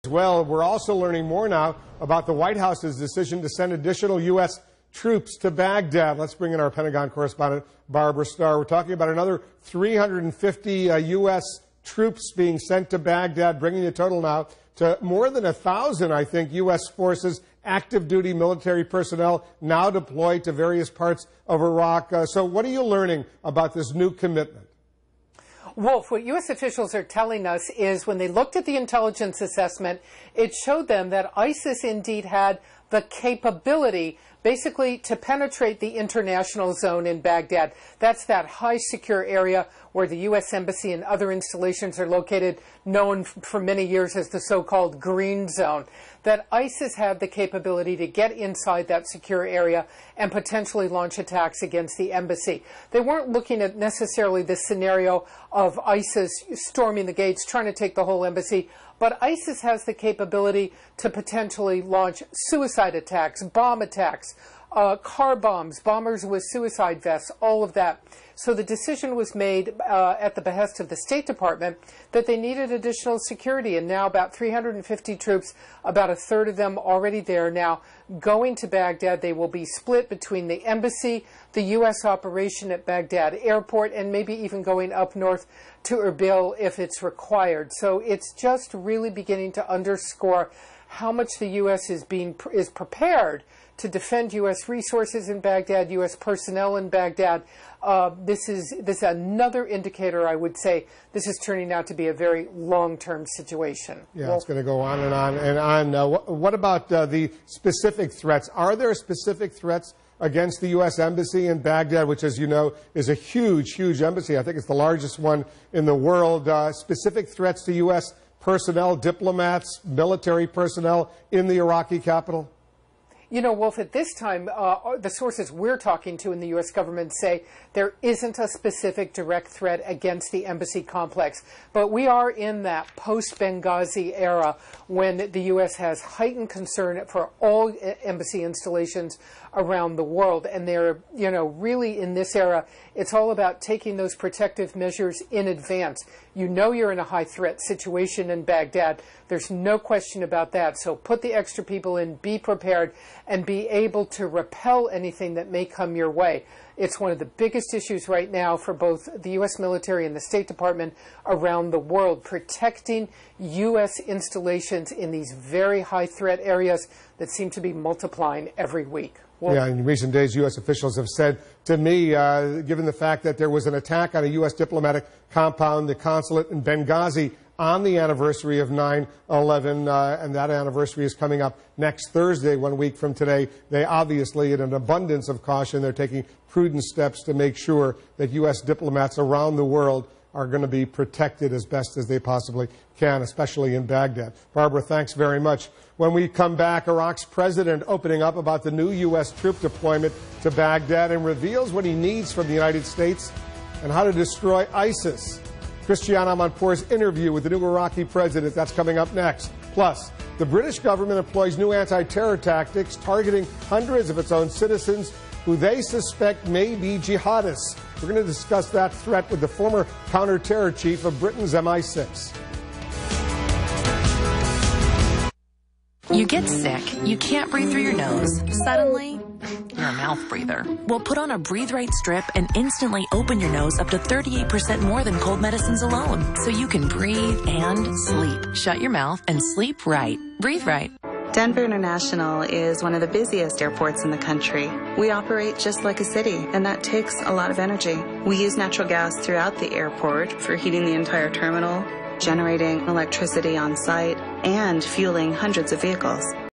Well, we're also learning more now about the White House's decision to send additional U.S. troops to Baghdad. Let's bring in our Pentagon correspondent, Barbara Starr. We're talking about another 350 U.S. troops being sent to Baghdad, bringing the total now to more than 1,000, I think, U.S. forces, active duty military personnel now deployed to various parts of Iraq. So what are you learning about this new commitment? Wolf, what U.S. officials are telling us is when they looked at the intelligence assessment, it showed them that ISIS indeed had the capability basically to penetrate the international zone in Baghdad. That's that high secure area where the U.S. Embassy and other installations are located, known for many years as the so-called green zone. That ISIS had the capability to get inside that secure area and potentially launch attacks against the embassy. They weren't looking at necessarily the scenario of ISIS storming the gates, trying to take the whole embassy, but ISIS has the capability to potentially launch suicide attacks, bomb attacks, car bombs, bombers with suicide vests, all of that. So the decision was made at the behest of the State Department that they needed additional security, and now about 350 troops, about a third of them already there now, going to Baghdad. They will be split between the embassy, the U.S. operation at Baghdad airport, and maybe even going up north to Erbil if it's required. So it's just really beginning to underscore how much the U.S. is prepared to defend U.S. resources in Baghdad, U.S. personnel in Baghdad. This is another indicator, I would say, this is turning out to be a very long-term situation. Yeah, it's going to go on and on and on. What about the specific threats? Are there specific threats against the U.S. Embassy in Baghdad, which, as you know, is a huge, huge embassy? I think it's the largest one in the world. Specific threats to U.S. personnel, diplomats, military personnel in the Iraqi capital? You know, Wolf, at this time, the sources we're talking to in the U.S. government say there isn't a specific direct threat against the embassy complex. But we are in that post-Benghazi era when the U.S. has heightened concern for all embassy installations around the world. And they're, you know, really in this era, it's all about taking those protective measures in advance. You know you're in a high-threat situation in Baghdad. There's no question about that. So put the extra people in, be prepared, and be able to repel anything that may come your way. It's one of the biggest issues right now for both the U.S. military and the State Department around the world, protecting U.S. installations in these very high-threat areas that seem to be multiplying every week. Well, yeah, in recent days, U.S. officials have said to me, given the fact that there was an attack on a U.S. diplomatic compound, the consulate in Benghazi, on the anniversary of 9/11, and that anniversary is coming up next Thursday, 1 week from today. They obviously, in an abundance of caution, they're taking prudent steps to make sure that U.S. diplomats around the world are going to be protected as best as they possibly can, especially in Baghdad. Barbara, thanks very much. When we come back, Iraq's president opening up about the new U.S. troop deployment to Baghdad and reveals what he needs from the United States and how to destroy ISIS. Christiane Amanpour's interview with the new Iraqi president, that's coming up next. Plus, the British government employs new anti-terror tactics targeting hundreds of its own citizens who they suspect may be jihadists. We're going to discuss that threat with the former counter-terror chief of Britain's MI6. You get sick, you can't breathe through your nose. Suddenly, you're a mouth breather. Well, put on a Breathe Right strip and instantly open your nose up to 38% more than cold medicines alone. So you can breathe and sleep. Shut your mouth and sleep right. Breathe Right. Denver International is one of the busiest airports in the country. We operate just like a city, and that takes a lot of energy. We use natural gas throughout the airport for heating the entire terminal, generating electricity on site, and fueling hundreds of vehicles.